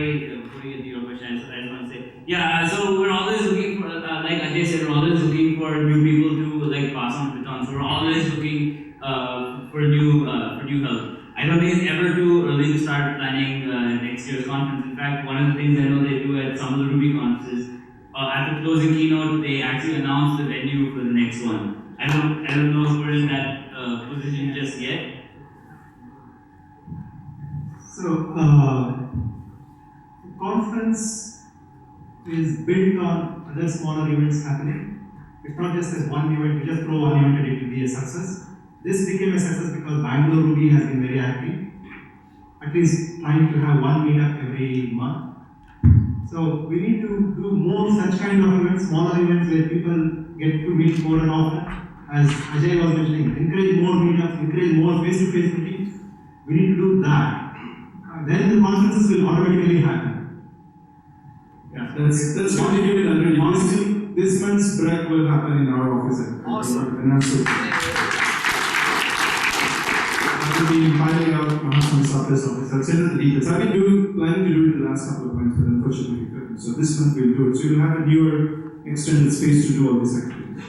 get to your question, I just want to say, yeah, so we're always looking for, like Ajey said, we're always looking for new people to like pass on the baton. So we're always looking for new help. I don't think it's ever too early to start planning next year's conference. In fact, one of the things I know they do at some of the Ruby conferences, at the closing keynote, they actually announce the venue for the next one. I don't know if we're in that position just yet. So, conference is built on other smaller events happening. It's not just as one event, you just throw one event and it will be a success. This became a success because Bangalore Ruby has been very active, at least trying to have one meetup every month. So we need to do more such kind of events, smaller events where people get to meet more and often. As Ajey was mentioning, encourage more meetups, encourage more face-to-face meetings. We need to do that. Then the conferences will automatically happen. Yeah, that's continue with Andrew. Honestly, this month's break will happen in our office. Awesome. And also, I will be filing out Mahatma's office. I'll send you the details. I've been planning to do it the last couple of months, but unfortunately we couldn't. So this month we'll do it. So you'll have a newer extended space to do all these activities.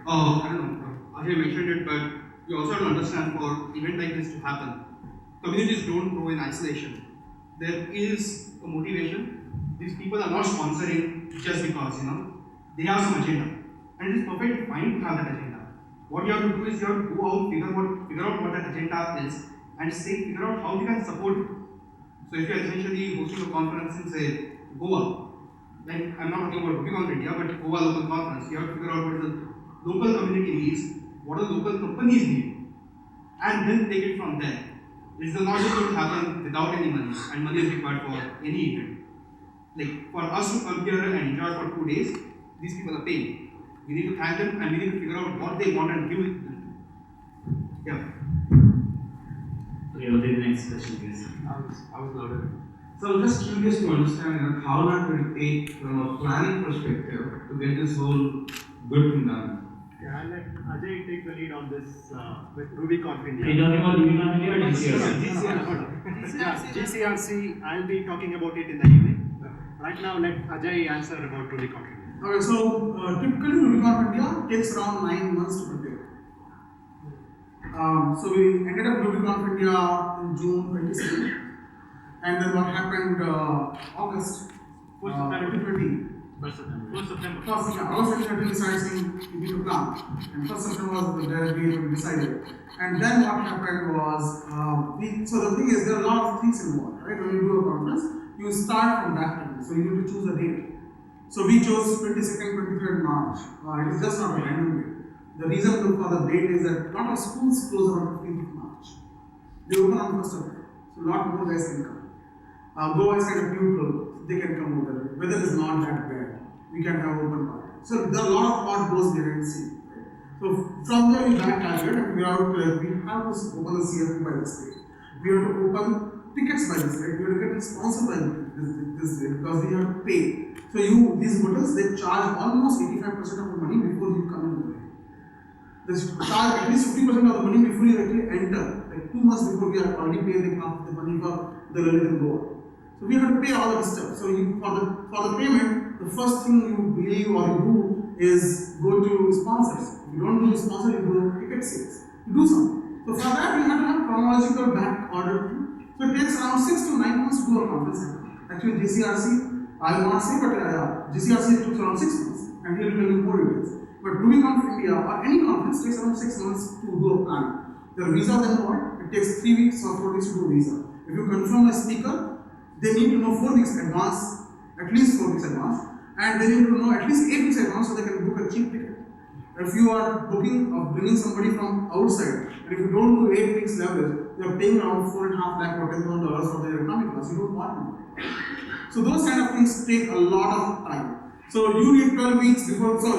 I don't know, Ajey mentioned it, but you also have to understand for event like this to happen, communities don't grow in isolation. There is a motivation. These people are not sponsoring just because, they have some agenda. And it is perfectly fine to have that agenda. What you have to do is you have to go out, figure out what that agenda is, and figure out how you can support it. So if you are essentially hosting a conference in, say, Goa, like I'm not talking about RubyConf India, but Goa local conference, you have to figure out what is the local community needs, what do local companies need, and then take it from there. This is not just going to happen without any money, and money is required for any event. Like for us to come here and enjoy for 2 days, these people are paying. We need to thank them and we need to figure out what they want and give it to them. Yeah. Okay, we'll take the next question, please. I was louder. So I'm just curious to understand how long will it take from a planning perspective to get this whole good thing done. Yeah, I'll let Ajey take the lead on this with RubyConf India. Are you talking about RubyConf India or GCRC? GCRC, I'll be talking about it in the evening. Right now, let Ajey answer about RubyConf India. Okay, so typically RubyConf India takes around 9 months to prepare. So we ended up RubyConf India in June 22nd, and then what happened August 2020. First September. August 2020 we started saying we need to plan, and 1st September was the date we decided. And then what happened was, so the thing is, there are a lot of things involved, right? When you do a conference, you start from that time, so you need to choose a date. So we chose 22nd, 23rd March. It is just not a random date. The reason for the date is that a lot of schools close on 15th of March. They open on 1st of April, so a lot more guys can come. Goa is kind of neutral, they can come over. Weather is not that bad, we can have open party. So there are a lot of thought goes behind the scene. Right? So from there we back calculate and figure out we have to open the CFP by this date. We have to open tickets by this date. We have to get sponsored by this date because we have to pay. So these hotels, they charge almost 85% of the money before you come in. They charge at least 50% of the money before you actually enter. Like 2 months before we have already paid the money for the Lalit and Gore. So we have to pay all of this stuff. So for the payment, the first thing you believe or you do is go to sponsors. If you don't do sponsor, you do ticket sales. You do something. So for that, you have to have chronological back order. So it takes around 6 to 9 months to do a conference. Actually, GCRC, I will not say, but GCRC took around 6 months, and he will tell you more details. But RubyConf India or any conference takes around 6 months to do a plan. There are visas involved. It takes 3 weeks or 4 weeks to do a visa. If you confirm a speaker, they need to know 4 weeks advance, at least 4 weeks advance, and they need to know at least 8 weeks advance so they can book a cheap ticket. If you are booking or bringing somebody from outside, and if you don't do 8 weeks leverage, you are paying around 4.5 lakh or $10,000 for their economic class. You don't want to. So those kind of things take a lot of time. So you need 12 weeks before. So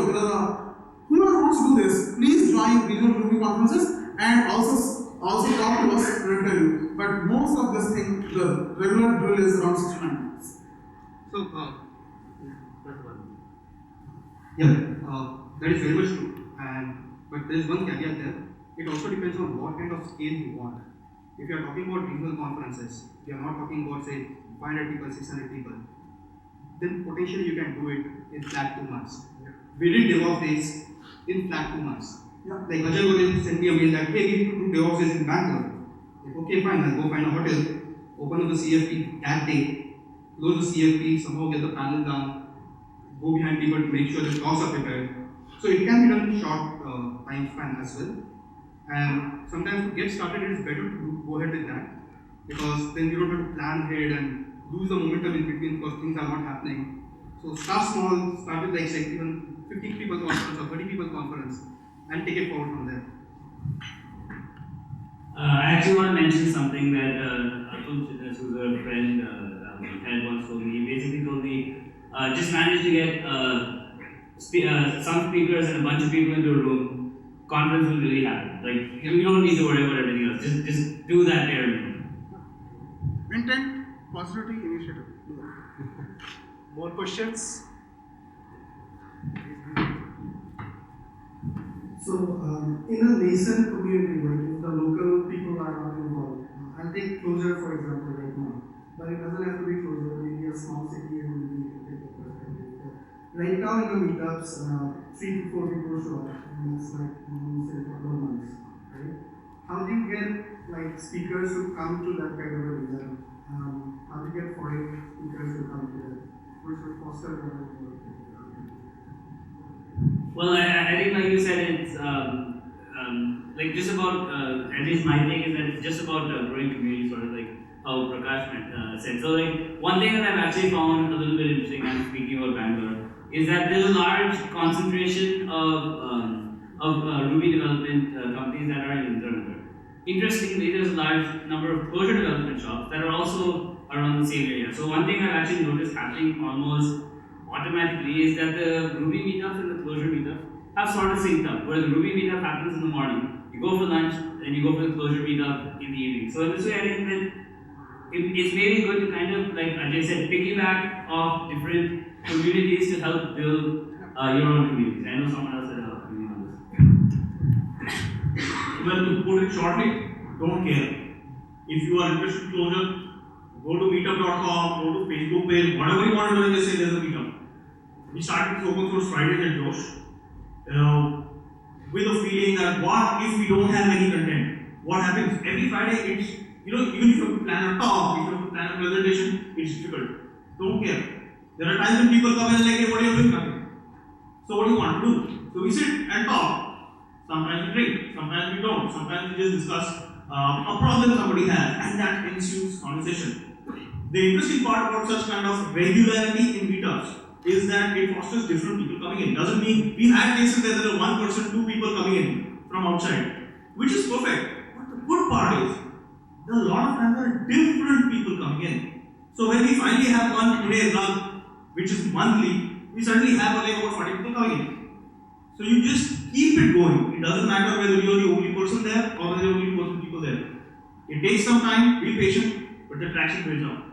whoever wants to do this, please join regional Ruby conferences and also talk to us and we'll tell you. But most of this thing, the regular drill is around 6 to 9 months. So, that is very much true. But there is one caveat there. It also depends on what kind of scale you want. If you are talking about regional conferences, you are not talking about say 500 people, 600 people, then potentially you can do it in flat 2 months. We did DevOps days in flat 2 months. Yeah. Like Ajey sent me a mail that, hey, we need to do DevOps days in Bangalore. Like, okay, fine, I'll go find a hotel, open up the CFP that day, close the CFP, somehow get the panel done, go behind people to make sure the talks are prepared. So it can be done in short time span as well. And sometimes to get started, it is better to go ahead with that, because then you don't have to plan ahead and lose the momentum in between because things are not happening. So start small, start with like even 50 people conference or 30 people conference and take it forward from there. I actually want to mention something that Atul Chitras, who's a friend, had once told me. He basically told me, just managed to get some speakers and a bunch of people into a room, conference will really happen. Like, you don't need to worry about everything else. Just do that bare minimum. Intent, positivity, initiative. More questions? So, in a nascent community, like if the local people are not involved, I'll take Closure for example right now, but it doesn't have to be Closure, maybe a small city and maybe you can take the perspective. Right now in the meetups, 3 to 4 people show up, and it's like, say, a couple of months, right? How do you get like speakers who come to that kind of a event? How do you get foreign speakers who come to that? Which would foster that? Well, I think like you said, it's like just about, at least my take is that it's just about growing community, sort of like how Prakash said. So like one thing that I've actually found a little bit interesting, I'm speaking about Bangalore, is that there's a large concentration of Ruby development companies that are in Indranagar. Interestingly, there's a large number of closure development shops that are also around the same area. So one thing I've actually noticed happening almost automatically is that the Ruby meetups and the closure meetups have sort of synced up, where the Ruby meetup happens in the morning, you go for lunch, and you go for the closure meetup in the evening. So in this way, I think that it's maybe good to kind of, like Ajey said, piggyback off different communities to help build your own communities. I know someone else said help me on this. Well, to put it shortly, don't care. If you are interested in closure, go to meetup.com, go to Facebook page, whatever you want to do, just say there's a meetup. We started with open source Fridays at Josh, with a feeling that what if we don't have any content? What happens? Every Friday, it's, even if you have to plan a talk, if you have to plan a presentation, it's difficult. Don't care. There are times when people come and like, hey, what are you doing? Nothing. So what do you want to do? So we sit and talk. Sometimes we drink, sometimes we don't, sometimes we just discuss a problem somebody has, and that ensues conversation. The interesting part about such kind of regularity in meetups is that it fosters different people coming in. Doesn't mean we've had cases where there are 1 person, 2 people coming in from outside, which is perfect. But the good part is there are a lot of times there are different people coming in. So when we finally have one today run, which is monthly, we suddenly have like about 40 people coming in. So you just keep it going. It doesn't matter whether you're the only person there or whether you're the only person people there. It takes some time, be patient, but the traction builds up.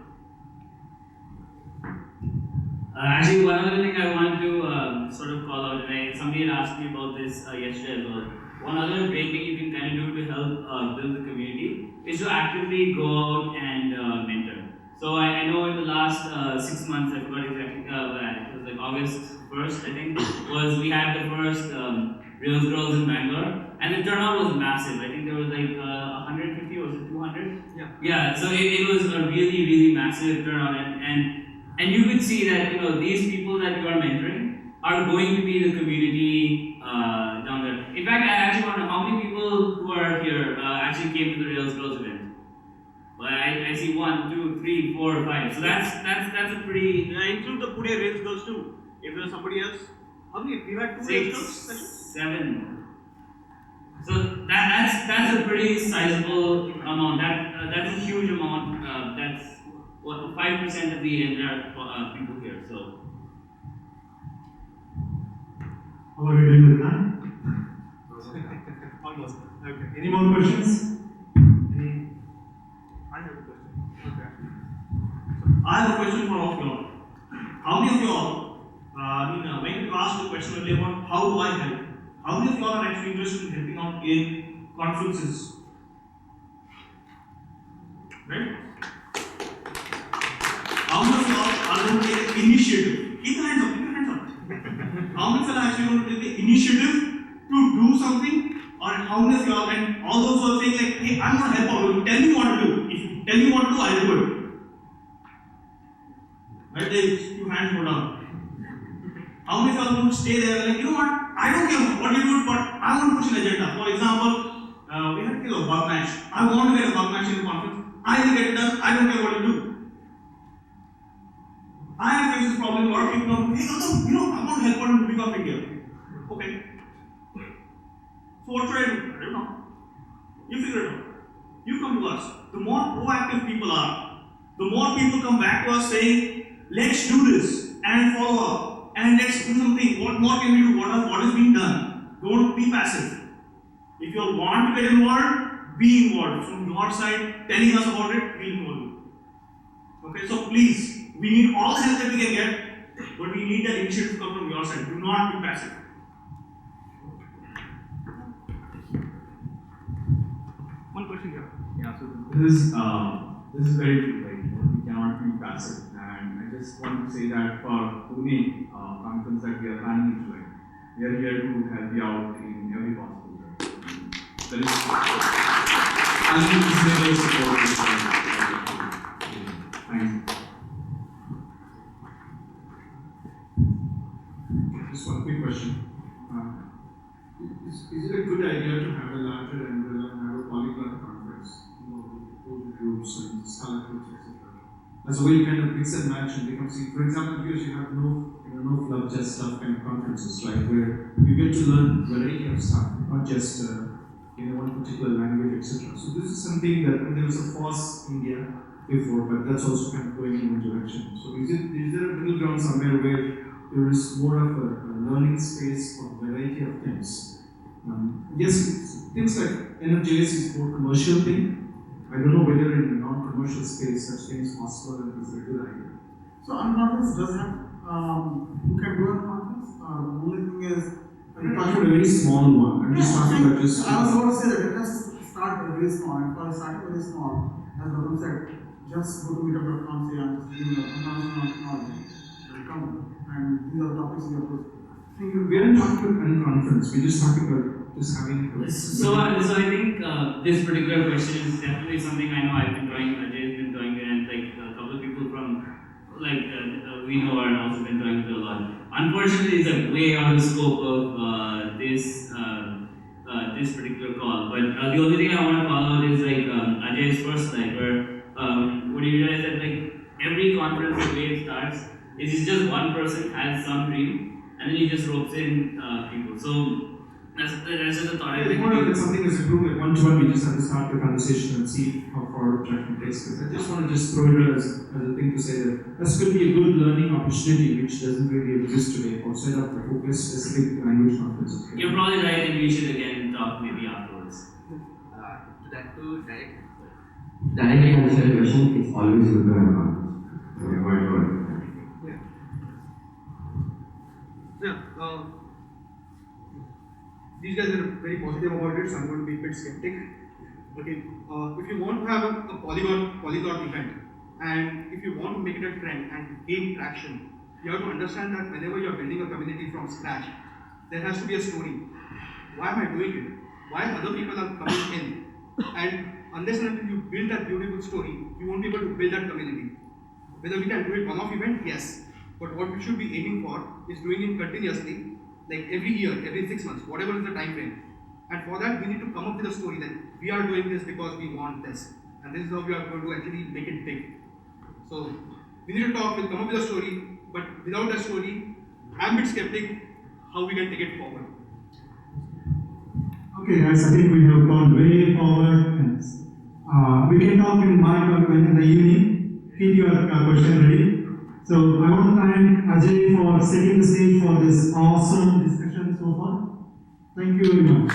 Actually, one other thing I wanted to sort of call out, and somebody had asked me about this yesterday as well. One other great thing you can kind of do to help build the community is to actively go out and mentor. So I know in the last 6 months, I forgot exactly, it was like August 1st, I think, was we had the first Rails Girls in Bangalore, and the turnout was massive. I think there was like 150, was it 200? Yeah, so it was a really, really massive turnout, and you could see that these people that you are mentoring are going to be the community down there. In fact, I actually wonder how many people who are here actually came to the Rails Girls event. Well, I see 1, 2, 3, 4, 5. So that's a pretty. Yeah, include the Pune Rails Girls too. If there's somebody else, how many? We had 2 Rails Girls sessions? 7. So that's a pretty sizable amount. That's a huge amount. That's what 5% of the entire people here. So. How are you doing with that? Almost. Okay. Any more questions? I have a question. Okay. I have a question for all of you all. How many of you all, when you asked the question earlier about how do I help, how many of you all are actually interested in helping out in conferences? Right? How many of you all are going to take the initiative? Keep your hands up, keep your hands up. How many of you all are actually going to take the initiative to do something, or how many of you all, and all those who are saying like, hey, I'm going to help out, tell me what to do. If you tell me what to do, I'll do it. Right there, few hands go down. How many of you all want to stay there like, you know what, I don't care what you do, but I want to push an agenda. For example, we had a bug match. I want to get a bug match in the conference. I will get it done. I don't care what you do. I have faced this problem. A lot of people know, hey, Gautam, I want to help out in the Republic of India. Okay. So what should I do? I don't know. You figure it out. You come to us. The more proactive people are, the more people come back to us saying, let's do this and follow up and let's do something. What more can we do? What is being done? Don't be passive. If you want to get involved, be involved. From your side, telling us about it, we'll involve you. Okay, so please, we need all the help that we can get, but we need that initiative to come from your side. Do not be passive. One question here. Yeah, so this is very true. Like, we cannot be passive, and I just want to say that for Pune conference that we are planning in July, we are here to help you out in every possible way. There is unlimited support. Thank you. Just one quick question. Is it a good idea to have a larger umbrella and have a polyglot conference? With groups and scholar groups, etc. As a way you kind of mix and match and become, see, for example, here you have no fluff, just stuff kind of conferences, right? Where you get to learn variety of stuff, not just one particular language, etc. So this is something that there was a FOSS India before, but that's also kind of going in one direction. So is there a middle ground somewhere where there is more of a learning space for variety of things? Yes, things like NFJS is more commercial thing. I don't know whether in a non-commercial space such things possible and is a good idea. So conference does have, you can do a conference. The only thing is, I'm talking about a very small one. I'm just talking about just. I was about to say that it has to start very small. And for starting very small, as Lorum said, just go to meetup.com, say I'm just doing a conference on technology. Come and these are the topics we approach. We aren't talking about a conference. We're just talking about just having. So I think this particular question is definitely something I know I've been trying, Ajay has been trying, and like a couple of people from we know are also been trying to do a lot. Unfortunately, it's way out of the scope of this particular call. But the only thing I want to call out is like Ajay's first slide, where when you realize that like every conference the way it starts is just one person has some dream, and then he just ropes in people. So that's just a thought. It's more like something that's improved like one-to-one. We just have to start the conversation and see how far traction takes us. I just want to just throw it as a thing to say that this could be a good learning opportunity which doesn't really exist today outside of the focus specific language conferences. You're probably right, and we should again talk maybe afterwards. Directly answer the question, it's always good to have a conference. These guys are very positive about it, so I'm going to be a bit skeptic. Okay, if you want to have a polyglot event, and if you want to make it a trend and gain traction, you have to understand that whenever you are building a community from scratch, there has to be a story. Why am I doing it? Why other people are coming in? And unless and until you build that beautiful story, you won't be able to build that community. Whether we can do it one-off event, yes. But what we should be aiming for is doing it continuously, like every year, every 6 months, whatever is the time frame. And for that, we need to come up with a story that we are doing this because we want this. And this is how we are going to actually make it big. So, we need to talk, we'll come up with a story, but without a story, I'm a bit skeptic how we can take it forward. Okay guys, I think we have gone way forward. And, we can talk in the evening. Keep your question ready. So I want to thank Ajay for setting the stage for this awesome discussion so far. Thank you very much.